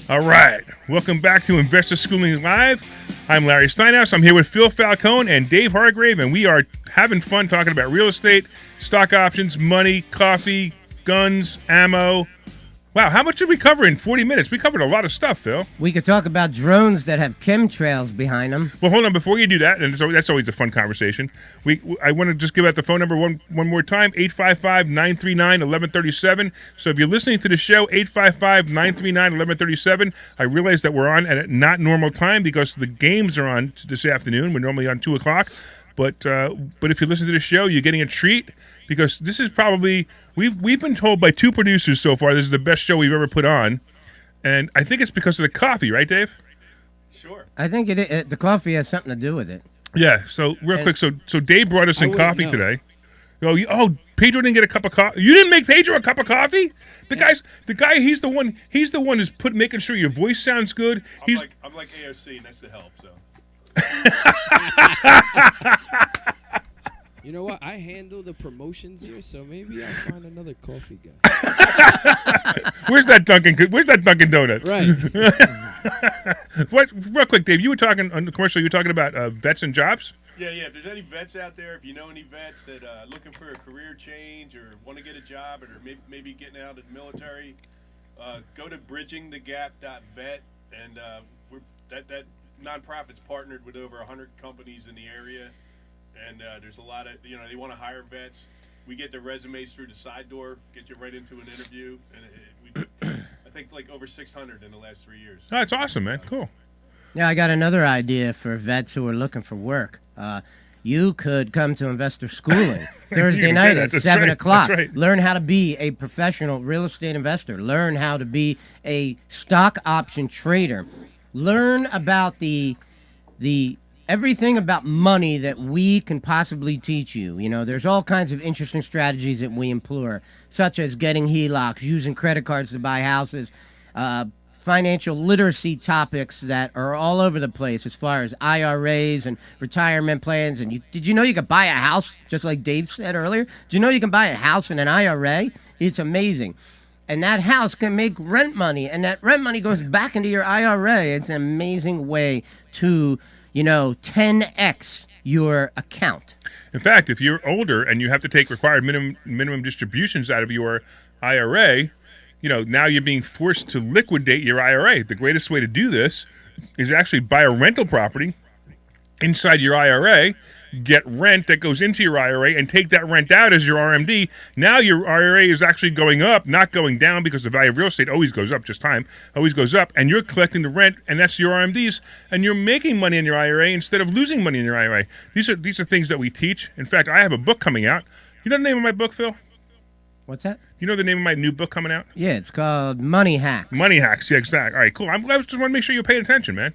All right. Welcome back to Investor Schooling Live. I'm Larry Steinhouse. I'm here with Phil Falcone and Dave Hargrave, and we are having fun talking about real estate, stock options, money, coffee, guns, ammo. Wow, how much did we cover in 40 minutes? We covered a lot of stuff, Phil. We could talk about drones that have chemtrails behind them. Well, hold on. Before you do that, and that's always a fun conversation, I want to just give out the phone number one more time, 855-939-1137. So if you're listening to the show, 855-939-1137. I realize that we're on at a not normal time because the games are on this afternoon. We're normally on 2 o'clock. But if you listen to the show, you're getting a treat because this is probably we've been told by 2 producers so far this is the best show we've ever put on, and I think it's because of the coffee, right, Dave? Sure. I think the coffee has something to do with it. Yeah. So real quick, so Dave brought us in coffee today. Oh, Pedro didn't get a cup of coffee. You didn't make Pedro a cup of coffee? The guy. He's the one who's making sure your voice sounds good. I'm like AOC, and that's the help. So. You know what? I handle the promotions here, so maybe I'll find another coffee guy. Where's that Dunkin' Donuts? Right. What? Real quick, Dave. You were talking on the commercial. You were talking about vets and jobs. Yeah. If there's any vets out there, if you know any vets that looking for a career change or want to get a job or maybe getting out of the military, go to bridgingthegap.vet, and that nonprofit's partnered with over 100 companies in the area, and there's a lot of they want to hire vets. We get their resumes through the side door, get you right into an interview, and I think like over 600 in the last 3 years. Oh, that's awesome, man. Cool. Yeah, I got another idea for vets who are looking for work. You could come to Investor Schooling Thursday night at 7 o'clock. That's right. Learn how to be a professional real estate investor. Learn how to be a stock option trader. Learn about the everything about money that we can possibly teach you. You know, there's all kinds of interesting strategies that we employ, such as getting HELOCs, using credit cards to buy houses, financial literacy topics that are all over the place as far as IRAs and retirement plans. And did you know you could buy a house, just like Dave said earlier? Did you know you can buy a house in an IRA? It's amazing. And that house can make rent money, and that rent money goes back into your IRA. It's an amazing way to, 10x your account. In fact, if you're older and you have to take required minimum distributions out of your IRA, now you're being forced to liquidate your IRA. The greatest way to do this is actually buy a rental property inside your IRA, get rent that goes into your IRA, and take that rent out as your RMD. Now your IRA is actually going up, not going down, because the value of real estate always goes up, always goes up, and you're collecting the rent, and that's your RMDs, and you're making money in your IRA instead of losing money in your IRA. These are things that we teach. In fact, I have a book coming out. You know the name of my book, Phil? What's that? You know the name of my new book coming out? Yeah, it's called Money Hacks. Money Hacks, yeah, exactly. All right, cool. I just want to make sure you're paying attention, man.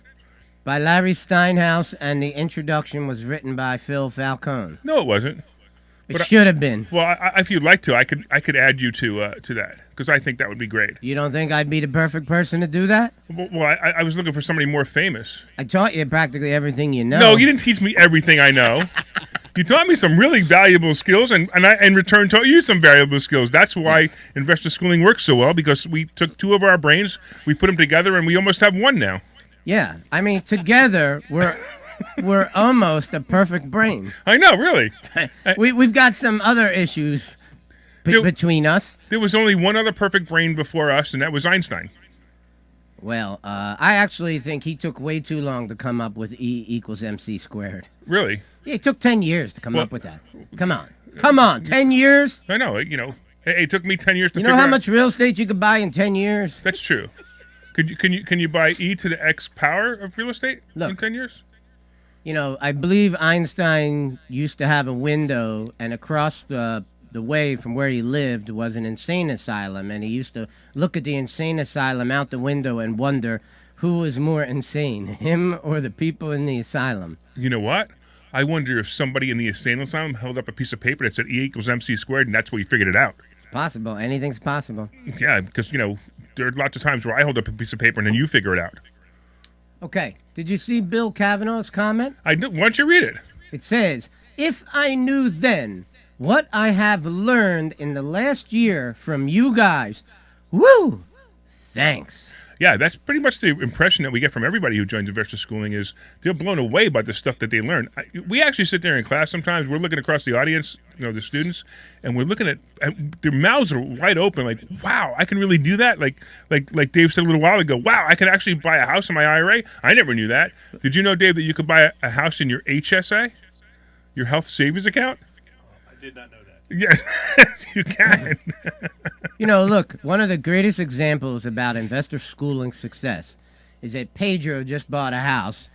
By Larry Steinhouse, and the introduction was written by Phil Falcone. No, it wasn't. It should have been. Well, if you'd like to, I could add you to that, because I think that would be great. You don't think I'd be the perfect person to do that? Well, I was looking for somebody more famous. I taught you practically everything you know. No, you didn't teach me everything I know. You taught me some really valuable skills, and I, in return, taught you some valuable skills. That's why investor schooling works so well, because we took two of our brains, we put them together, and we almost have one now. Yeah, I mean, together we're almost a perfect brain. I know, really. We've got some other issues between us. There was only one other perfect brain before us, and that was Einstein. Well, I actually think he took way too long to come up with E equals MC squared. Really? Yeah, it took 10 years to come up with that. Come on, 10 years? I know, it took me 10 years to figure out. You know how much real estate you could buy in 10 years? That's true. Can you buy e to the x power of real estate in 10 years? I believe Einstein used to have a window, and across the way from where he lived was an insane asylum, and he used to look at the insane asylum out the window and wonder who was more insane, him or the people in the asylum. You know what? I wonder if somebody in the insane asylum held up a piece of paper that said E equals MC squared, and that's where he figured it out. It's possible. Anything's possible. Yeah, because, there are lots of times where I hold up a piece of paper and then you figure it out. Okay. Did you see Bill Kavanaugh's comment? I do. Why don't you read it? It says, "If I knew then what I have learned in the last year from you guys, woo, thanks." Yeah, that's pretty much the impression that we get from everybody who joins investor schooling is they're blown away by the stuff that they learn. We actually sit there in class sometimes. We're looking across the audience, the students, and we're looking at their mouths are wide open, like, wow, I can really do that? Like Dave said a little while ago, wow, I can actually buy a house in my IRA? I never knew that. Did you know, Dave, that you could buy a house in your HSA, your health savings account? I did not know that. Yes, you can. Look, one of the greatest examples about investor schooling success is that Pedro just bought a house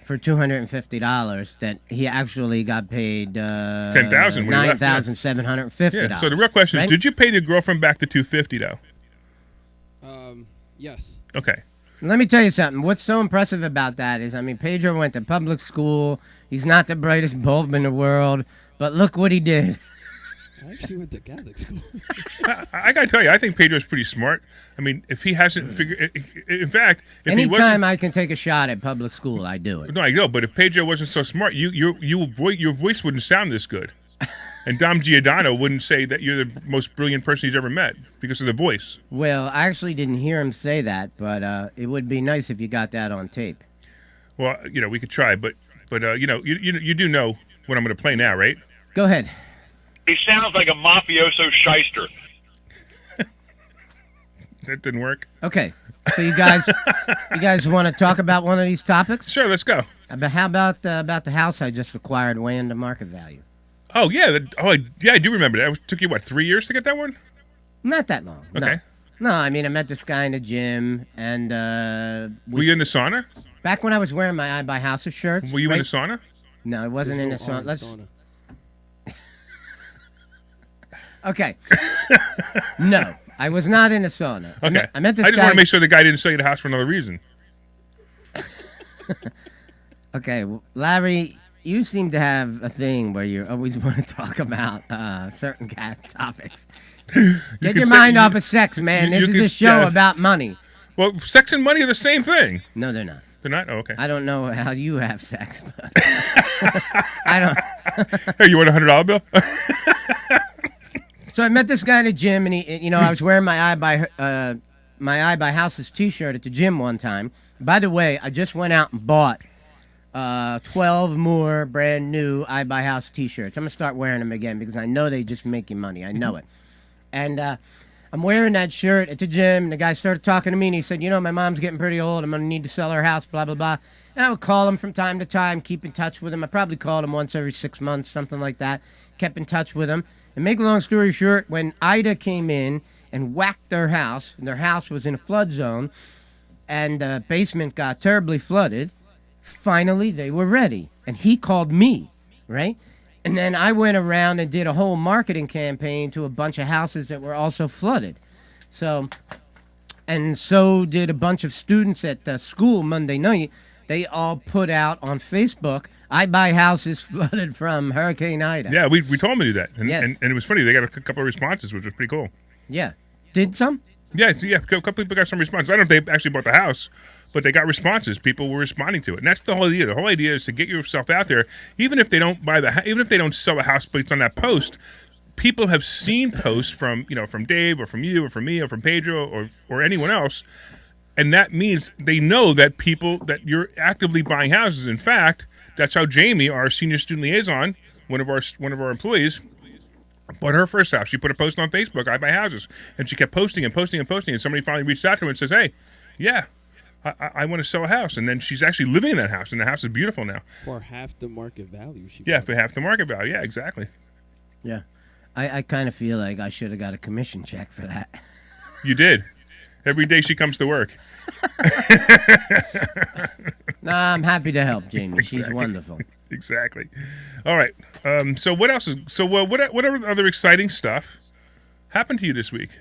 for $250 that he actually got paid $10,000 $9,750. Yeah. So the real question is, did you pay the girlfriend back the $250 though? Yes. Okay. Let me tell you something. What's so impressive about that is, Pedro went to public school. He's not the brightest bulb in the world, but look what he did. I actually went to Catholic school. I gotta tell you, I think Pedro's pretty smart. If he hasn't figured, in fact, if anytime I can take a shot at public school, I do it. No, I know, but if Pedro wasn't so smart, your voice wouldn't sound this good. And Dom Giordano wouldn't say that you're the most brilliant person he's ever met because of the voice. Well, I actually didn't hear him say that, but it would be nice if you got that on tape. Well, we could try, but you do know what I'm going to play now, right? Go ahead. He sounds like a mafioso shyster. That didn't work. Okay, so you guys want to talk about one of these topics? Sure, let's go. How about the house I just acquired way into market value? Oh yeah, I do remember that. It took you 3 years to get that one? Not that long. Okay. No, I mean I met this guy in the gym, and were you in the sauna? back when I was wearing my I Buy Houses shirts. Were you in the sauna? No, I wasn't in the sauna. Sauna. Okay. No, I was not in the sauna. Okay. I met this I just guy. want to make sure the guy didn't sell you the house for another reason. Okay, well, Larry, you seem to have a thing where you always want to talk about certain topics. Get your mind off of sex, man. This is a show about money. Well, sex and money are the same thing. No, they're not. They're not? Oh, okay. I don't know how you have sex, but I don't. Hey, you want a $100 bill? So I met this guy in the gym, and I was wearing my I Buy Houses T-shirt at the gym one time. By the way, I just went out and bought 12 more brand new I Buy House T-shirts. I'm gonna start wearing them again because I know they just make you money. I know it. And I'm wearing that shirt at the gym, and the guy started talking to me, and he said, my mom's getting pretty old. I'm gonna need to sell her house, blah blah blah. And I would call him from time to time, keep in touch with him. I probably called him once every 6 months, something like that. Kept in touch with him. And make a long story short, when Ida came in and whacked their house, and their house was in a flood zone, and the basement got terribly flooded, finally they were ready. And he called me, right? And then I went around and did a whole marketing campaign to a bunch of houses that were also flooded. So did a bunch of students at the school Monday night. They all put out on Facebook, I buy houses flooded from Hurricane Ida. Yeah, we told them to do that. And, Yes. and it was funny. They got a couple of responses, which was pretty cool. Yeah. Did some? Yeah, a couple people got some responses. I don't know if they actually bought the house, but they got responses. People were responding to it, and that's the whole idea. The whole idea is to get yourself out there, even if they don't even if they don't sell a house based on that post. People have seen posts from Dave or from you or from me or from Pedro or anyone else, and that means they know that you're actively buying houses. In fact, that's how Jamie, our senior student liaison, one of our employees, bought her first house. She put a post on Facebook, I buy houses. And she kept posting and posting and posting. And somebody finally reached out to her and says, hey, yeah, I want to sell a house. And then she's actually living in that house. And the house is beautiful now. For half the market value. For half the market value. Yeah, exactly. Yeah. I kind of feel like I should have got a commission check for that. You did. Every day she comes to work. Nah, I'm happy to help, Jamie. Exactly. She's wonderful. Exactly. All right. So what else is? So what other exciting stuff happened to you this week?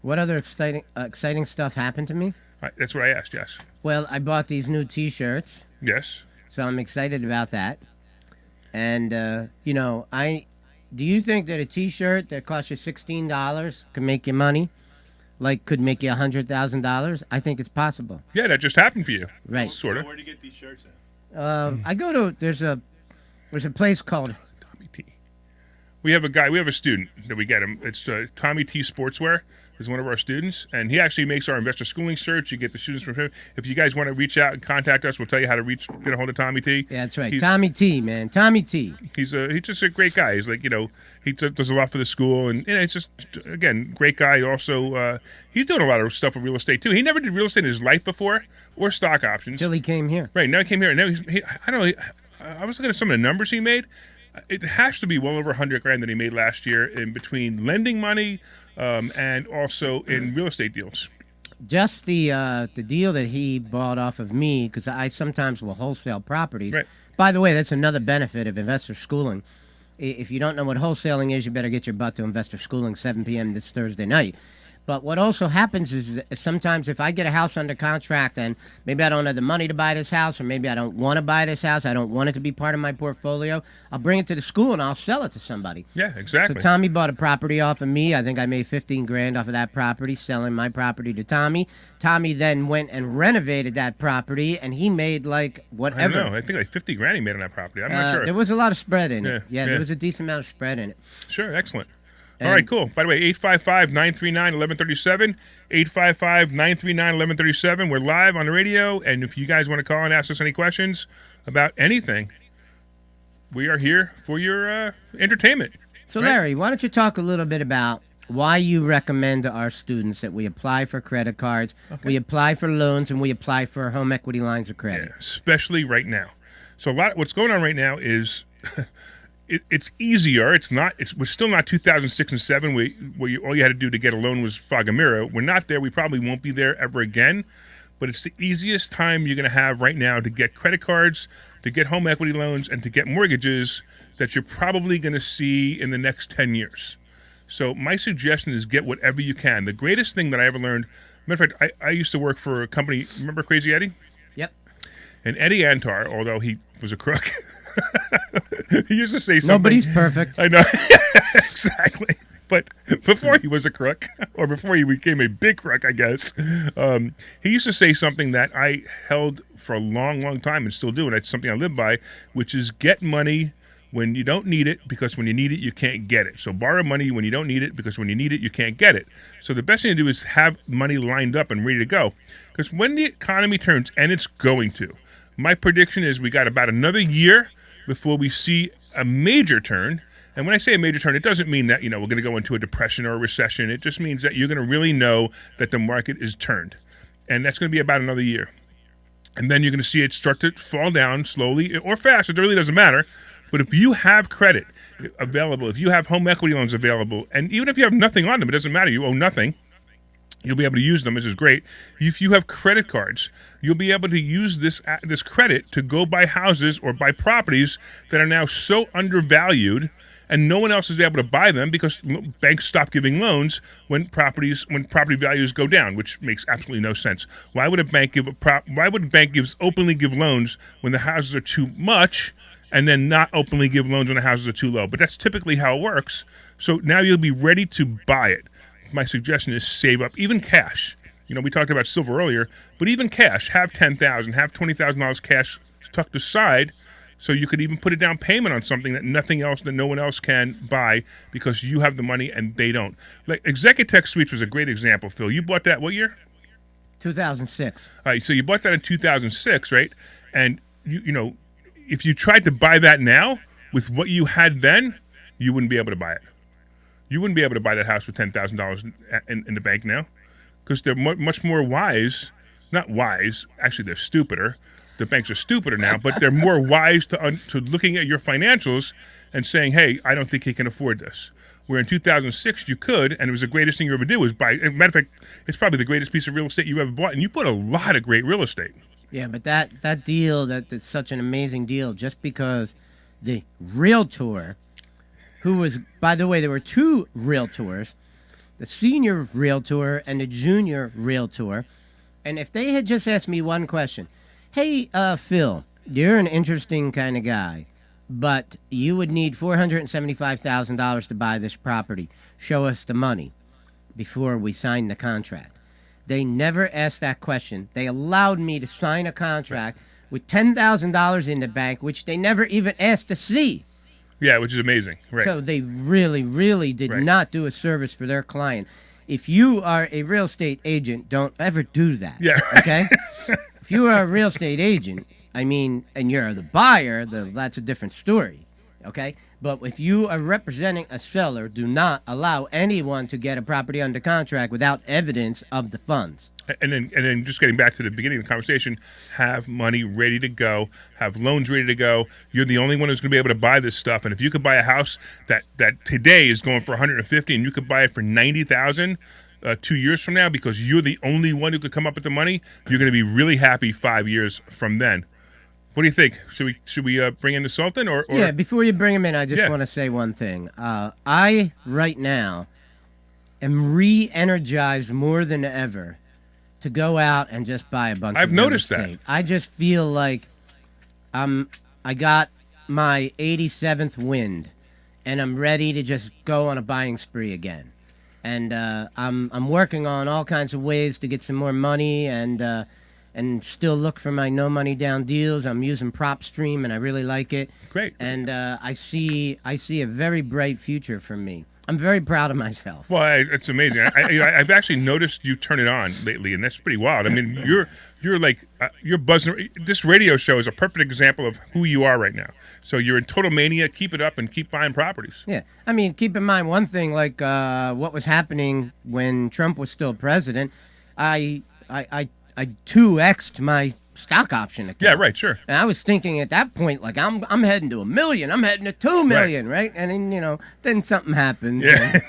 What other exciting stuff happened to me? That's what I asked. Yes. Well, I bought these new T-shirts, Yes. so I'm excited about that. And do you think that a T-shirt that costs you $16 can make you money? Like, could make you $100,000? I think it's possible. Yeah, that just happened for you. Right. Sort of. Where'd you get these shirts at? I go to there's a place called Tommy T. We have a student that we get him. It's Tommy T Sportswear is one of our students, and he actually makes our investor schooling shirts. You get the students from him. If you guys want to reach out and contact us, we'll tell you how to get a hold of Tommy T. Yeah, that's right. He's- Tommy T, man. Tommy T. He's just a great guy. He's like, he does a lot for the school, and it's just, again, great guy. Also, he's doing a lot of stuff with real estate too. He never did real estate in his life before, or stock options. Till he came here. Right, now he came here, and now I don't know, I was looking at some of the numbers he made. It has to be well over $100,000 that he made last year in between lending money and also in real estate deals. Just the deal that he bought off of me, because I sometimes will wholesale properties. Right. By the way, that's another benefit of investor schooling. If you don't know what wholesaling is, you better get your butt to investor schooling 7 p.m. this Thursday night. But what also happens is that sometimes if I get a house under contract and maybe I don't have the money to buy this house, or maybe I don't want to buy this house, I don't want it to be part of my portfolio, I'll bring it to the school and I'll sell it to somebody. Yeah, exactly. So Tommy bought a property off of me. I think I made 15 grand off of that property, selling my property to Tommy. Tommy then went and renovated that property, and he made like whatever. I don't know. I think like 50 grand he made on that property. I'm not sure. There was a lot of spread in it. Yeah, There was a decent amount of spread in it. Sure, excellent. All right, cool. By the way, 855-939-1137, 855-939-1137. We're live on the radio, and if you guys want to call and ask us any questions about anything, we are here for your entertainment. So, right? Larry, why don't you talk a little bit about why you recommend to our students that we apply for credit cards, we apply for loans, and we apply for home equity lines of credit? Yeah, especially right now. So what's going on right now is it's easier. We're still not 2006 and 7 where all you had to do to get a loan was fog a mirror. We're not there. We probably won't be there ever again. But it's the easiest time you're going to have right now to get credit cards, to get home equity loans, and to get mortgages that you're probably going to see in the next 10 years. So my suggestion is get whatever you can. The greatest thing that I ever learned, matter of fact, I used to work for a company, remember Crazy Eddie? Yep. And Eddie Antar, although he was a crook, he used to say something. Nobody's perfect. I know. Exactly. But before he was a crook, or before he became a big crook, I guess, he used to say something that I held for a long, long time and still do, and it's something I live by, which is get money when you don't need it, because when you need it, you can't get it. So borrow money when you don't need it, because when you need it, you can't get it. So the best thing to do is have money lined up and ready to go. Because when the economy turns, and it's going to, my prediction is we got about another year before we see a major turn. And when I say a major turn, it doesn't mean that, we're going to go into a depression or a recession. It just means that you're going to really know that the market is turned. And that's going to be about another year. And then you're going to see it start to fall down slowly or fast. It really doesn't matter. But if you have credit available, if you have home equity loans available, and even if you have nothing on them, it doesn't matter. You owe nothing. You'll be able to use them, which is great. If you have credit cards, you'll be able to use this credit to go buy houses or buy properties that are now so undervalued, and no one else is able to buy them because banks stop giving loans when property values go down, which makes absolutely no sense. Why would a bank openly give loans when the houses are too much, and then not openly give loans when the houses are too low? But that's typically how it works. So now you'll be ready to buy it. My suggestion is save up, even cash. We talked about silver earlier, but even cash. Have $10,000, have $20,000 cash tucked aside, so you could even put a down payment on something that no one else can buy because you have the money and they don't. Like Executech Suites was a great example, Phil. You bought that what year? 2006. All right, so you bought that in 2006, right? And if you tried to buy that now with what you had then, you wouldn't be able to buy it. You wouldn't be able to buy that house for $10,000 in the bank now, because they're much more wise. Not wise, actually, they're stupider. The banks are stupider now, but they're more wise to looking at your financials and saying, "Hey, I don't think he can afford this." Where in 2006 you could, and it was the greatest thing you ever did was buy. As a matter of fact, it's probably the greatest piece of real estate you ever bought, and you bought a lot of great real estate. Yeah, but that deal, that's such an amazing deal, just because the realtor, who was, by the way, there were two realtors, the senior realtor and the junior realtor, and if they had just asked me one question, "Hey, Phil, you're an interesting kind of guy, but you would need $475,000 to buy this property. Show us the money before we sign the contract." They never asked that question. They allowed me to sign a contract with $10,000 in the bank, which they never even asked to see. Yeah, which is amazing. Right. So they really, really did not do a service for their client. If you are a real estate agent, don't ever do that. Yeah. Okay? If you are a real estate agent, and you're the buyer, that's a different story. Okay? But if you are representing a seller, do not allow anyone to get a property under contract without evidence of the funds. And then just getting back to the beginning of the conversation, have money ready to go, have loans ready to go. You're the only one who's going to be able to buy this stuff. And if you could buy a house that today is going for $150,000 and you could buy it for $90,000 2 years from now because you're the only one who could come up with the money, you're going to be really happy 5 years from then. What do you think? Should we bring in the Sultan or? Yeah, before you bring him in, I just want to say one thing. I right now am re-energized more than ever to go out and just buy a bunch of I've noticed real that. estate. I just feel like I got my 87th wind, and I'm ready to just go on a buying spree again. And I'm working on all kinds of ways to get some more money and still look for my no money down deals. I'm using PropStream, and I really like it. Great. And I see a very bright future for me. I'm very proud of myself. Well, it's amazing. I've actually noticed you turn it on lately, and that's pretty wild. I mean, you're like you're buzzing. This radio show is a perfect example of who you are right now. So you're in total mania. Keep it up and keep buying properties. Yeah, I mean, keep in mind one thing, like what was happening when Trump was still president. I 2x'd my stock option account. Yeah, right, sure. And I was thinking at that point, like I'm heading to $1 million. I'm heading to $2 million, right? And then then something happens. Yeah,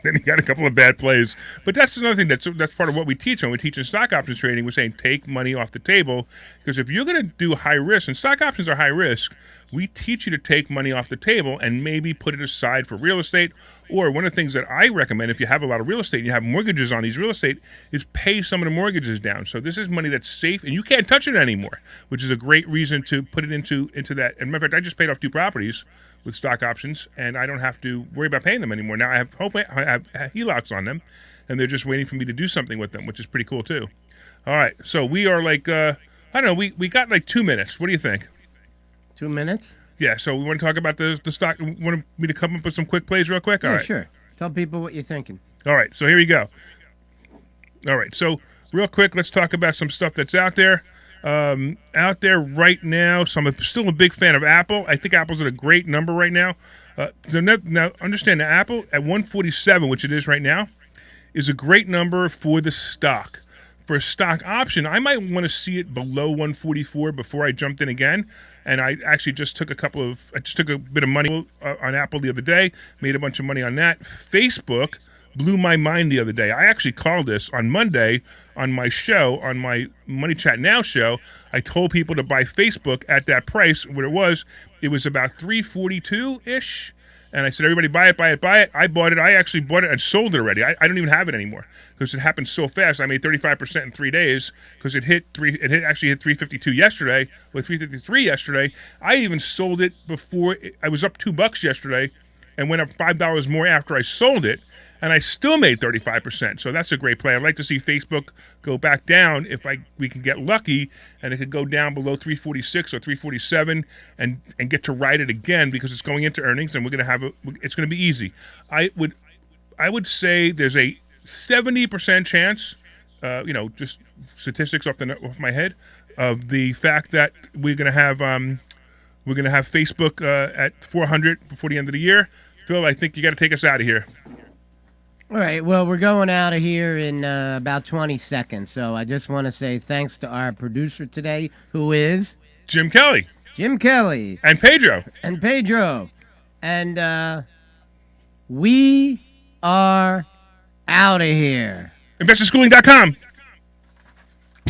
then you got a couple of bad plays. But that's another thing. That's part of what we teach when we teach in stock options trading. We're saying take money off the table, because if you're going to do high risk, and stock options are high risk, we teach you to take money off the table and maybe put it aside for real estate. Or one of the things that I recommend, if you have a lot of real estate and you have mortgages on these real estate, is pay some of the mortgages down. So this is money that's safe and you can't touch it anymore, which is a great reason to put it into that. And matter of fact, I just paid off 2 properties with stock options, and I don't have to worry about paying them anymore. Now I have HELOCs on them, and they're just waiting for me to do something with them, which is pretty cool too. All right, so we are like, I don't know, we got like 2 minutes. What do you think? 2 minutes? Yeah, so we want to talk about the stock. Want me to come up with some quick plays real quick? All Yeah, right. sure. Tell people what you're thinking. All right, so here we go. All right, so real quick, let's talk about some stuff that's out there. Out there right now, so I'm still a big fan of Apple. I think Apple's at a great number right now. Now, understand that Apple at 147, which it is right now, is a great number for the stock. For a stock option, I might want to see it below 144 before I jumped in again. And I actually just took a bit of money on Apple the other day, made a bunch of money on that. Facebook blew my mind the other day. I actually called this on Monday on my show, on my Money Chat Now show. I told people to buy Facebook at that price. What it was about 342-ish. And I said, everybody buy it, buy it, buy it. I bought it. I actually bought it and sold it already. I don't even have it anymore because it happened so fast. I made 35% in 3 days because it actually hit 352 yesterday, with 353 yesterday. I even sold it before I was up $2 yesterday and went up $5 more after I sold it. And I still made 35%. So that's a great play. I'd like to see Facebook go back down if we can get lucky, and it could go down below 346 or 347 and get to ride it again, because it's going into earnings and it's going to be easy. I would say there's a 70% chance, just statistics off my head, of the fact that we're going to have Facebook at 400 before the end of the year. Phil, I think you got to take us out of here. All right, well, we're going out of here in about 20 seconds, so I just want to say thanks to our producer today, who is... Jim Kelly. Jim Kelly. And Pedro. And we are out of here. InvestorSchooling.com.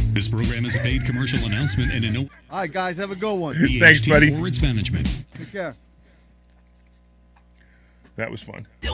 This program is a paid commercial announcement and in All right, guys, have a good one. Thanks, buddy. or its management. Take care. That was fun.